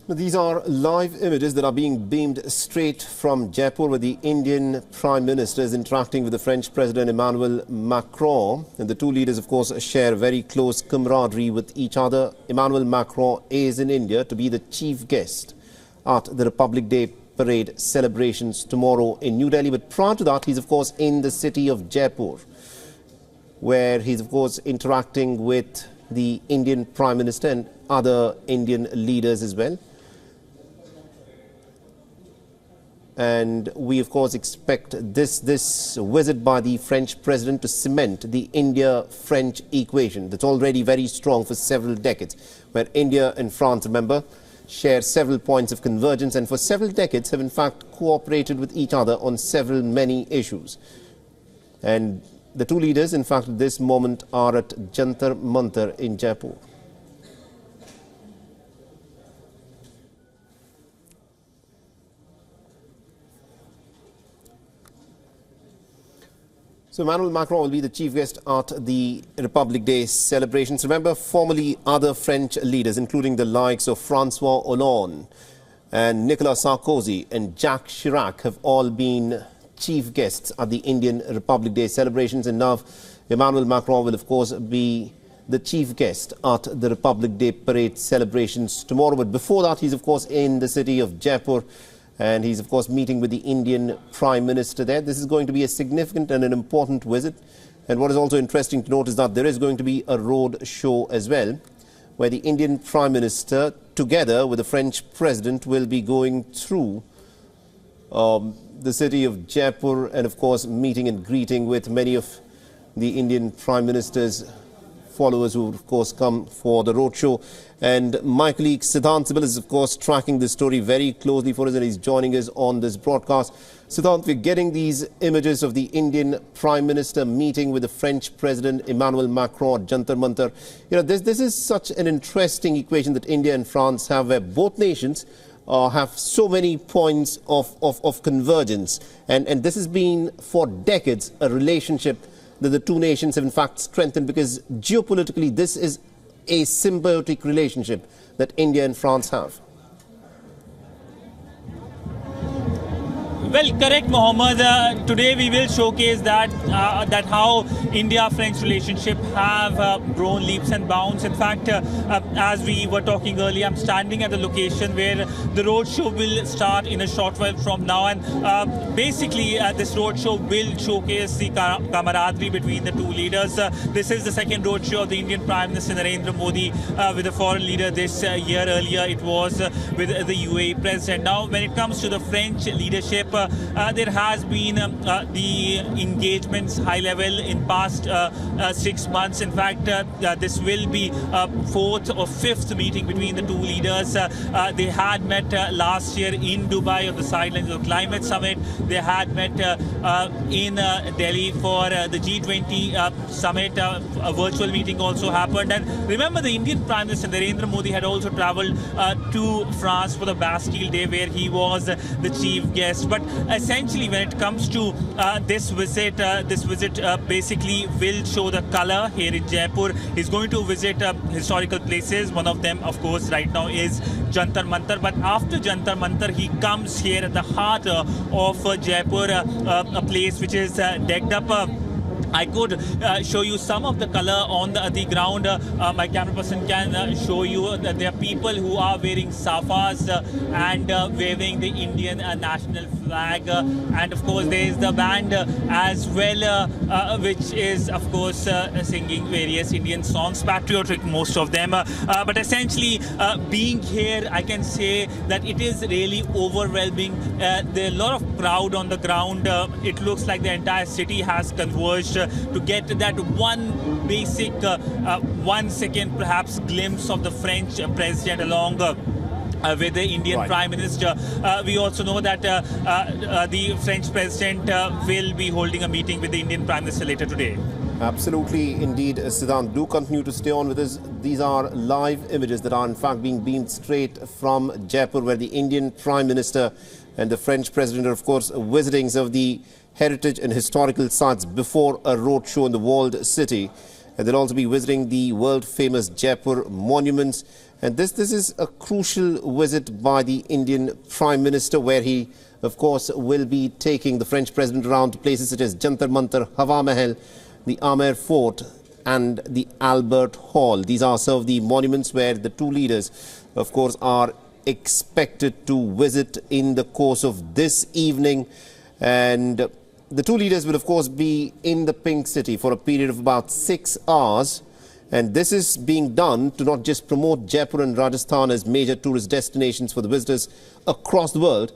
These are live images that are being beamed straight from Jaipur, where the Indian Prime Minister is interacting with the French President Emmanuel Macron. And the two leaders, of course, share very close camaraderie with each other. Emmanuel Macron is in India to be the chief guest at the Republic Day parade celebrations tomorrow in New Delhi. But prior to that, he's, of course, in the city of Jaipur, where he's, of course, interacting with the Indian Prime Minister and other Indian leaders as well. And we, of course, expect this visit by the French president to cement the India-French equation that's already very strong for several decades, where India and France, remember, share several points of convergence and for several decades have in fact cooperated with each other on many issues. And the two leaders, in fact, at this moment are at Jantar Mantar in Jaipur. So Emmanuel Macron will be the chief guest at the Republic Day celebrations. Remember, formerly other French leaders, including the likes of François Hollande and Nicolas Sarkozy and Jacques Chirac, have all been chief guests at the Indian Republic Day celebrations. And now Emmanuel Macron will, of course, be the chief guest at the Republic Day parade celebrations tomorrow. But before that, he's, of course, in the city of Jaipur. And he's, of course, meeting with the Indian Prime Minister there. This is going to be a significant and an important visit. And what is also interesting to note is that there is going to be a road show as well, where the Indian Prime Minister, together with the French President, will be going through the city of Jaipur and, of course, meeting and greeting with many of the Indian Prime Minister's followers who, of course, come for the roadshow. And my colleague Siddhant Sibil is, of course, tracking this story very closely for us, and he's joining us on this broadcast. Siddhant, we're getting these images of the Indian Prime Minister meeting with the French President Emmanuel Macron at Jantar Mantar. You know, this is such an interesting equation that India and France have, where both nations have so many points of convergence. And this has been, for decades, a relationship that the two nations have in fact strengthened, because geopolitically this is a symbiotic relationship that India and France have. Well, correct, Mohammed. Today we will showcase that how India-French relationship have grown leaps and bounds. In fact, as we were talking earlier, I'm standing at the location where the roadshow will start in a short while from now, and basically this roadshow will showcase the camaraderie between the two leaders. This is the second roadshow of the Indian Prime Minister Narendra Modi with a foreign leader this year. Earlier it was with the UAE President. Now, when it comes to the French leadership, there has been the engagements high level in past 6 months. In fact, this will be fourth or fifth meeting between the two leaders. They had met last year in Dubai on the sidelines of the climate summit. They had met in Delhi for the G20 summit. A virtual meeting also happened. And remember, the Indian Prime Minister Narendra Modi had also traveled to France for the Bastille Day, where he was the chief guest. But essentially, when it comes to this visit basically will show the color here in Jaipur. He's going to visit historical places. One of them, of course, right now is Jantar Mantar. But after Jantar Mantar, he comes here at the heart of Jaipur, a place which is decked up. I could show you some of the color on the ground. My camera person can show you that there are people who are wearing safas and waving the Indian national flag. And of course, there is the band as well, which is, of course, singing various Indian songs, patriotic, most of them. But essentially, being here, I can say that it is really overwhelming. There are a lot of crowd on the ground. It looks like the entire city has converged to get that one basic 1 second perhaps glimpse of the French president along with the Indian Prime Minister. We also know that the French president will be holding a meeting with the Indian Prime Minister later today. Absolutely, indeed, Siddhant. Do continue to stay on with us. These are live images that are in fact being beamed straight from Jaipur, where the Indian Prime Minister and the French President are, of course, visiting some of the heritage and historical sites before a roadshow in the walled city. And they'll also be visiting the world-famous Jaipur monuments. And this is a crucial visit by the Indian Prime Minister, where he, of course, will be taking the French President around to places such as Jantar Mantar, Hawa Mahal, the Amer Fort and the Albert Hall. These are some of the monuments where the two leaders, of course, are expected to visit in the course of this evening. And the two leaders will, of course, be in the Pink City for a period of about 6 hours. And this is being done to not just promote Jaipur and Rajasthan as major tourist destinations for the visitors across the world,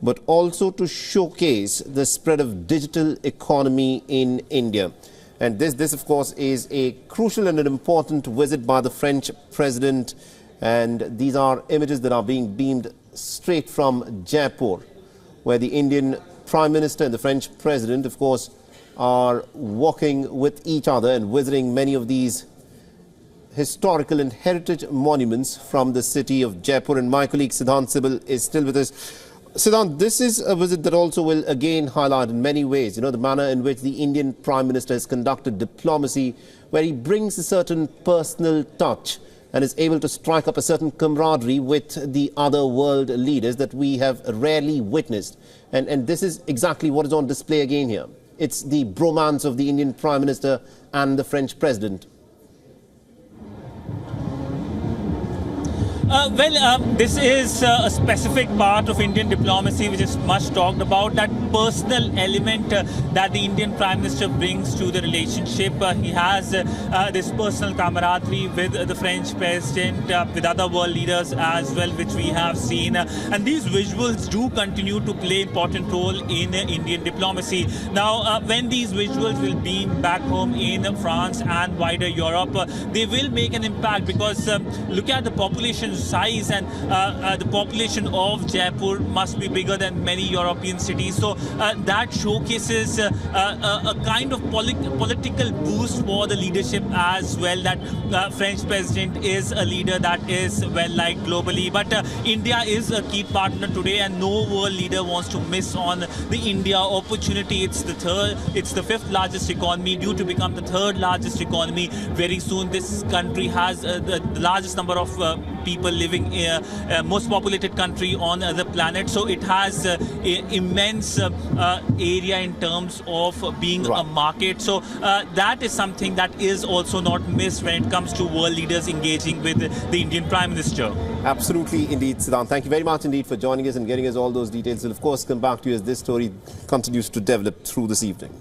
but also to showcase the spread of digital economy in India. And this, of course, is a crucial and an important visit by the French President. And these are images that are being beamed straight from Jaipur, where the Indian Prime Minister and the French President, of course, are walking with each other and visiting many of these historical and heritage monuments from the city of Jaipur. And my colleague Siddhant Sibal is still with us. Siddhant, this is a visit that also will again highlight in many ways, the manner in which the Indian Prime Minister has conducted diplomacy, where he brings a certain personal touch and is able to strike up a certain camaraderie with the other world leaders that we have rarely witnessed. And this is exactly what is on display again here. It's the bromance of the Indian Prime Minister and the French President. This is a specific part of Indian diplomacy which is much talked about, that personal element that the Indian Prime Minister brings to the relationship. He has this personal camaraderie with the French President, with other world leaders as well, which we have seen. And these visuals do continue to play an important role in Indian diplomacy. Now, when these visuals will be back home in France and wider Europe, they will make an impact, because look at the population size, and the population of Jaipur must be bigger than many European cities. So that showcases a kind of political boost for the leadership as well, that French President is a leader that is well liked globally. But India is a key partner today, and no world leader wants to miss on the India opportunity. It's the fifth largest economy, due to become the third largest economy very soon. This country has the largest number of people living in most populated country on the planet. So it has immense area in terms of being a market. So that is something that is also not missed when it comes to world leaders engaging with the Indian Prime Minister. Absolutely, indeed, Siddhant. Thank you very much indeed for joining us and getting us all those details. We'll, of course, come back to you as this story continues to develop through this evening.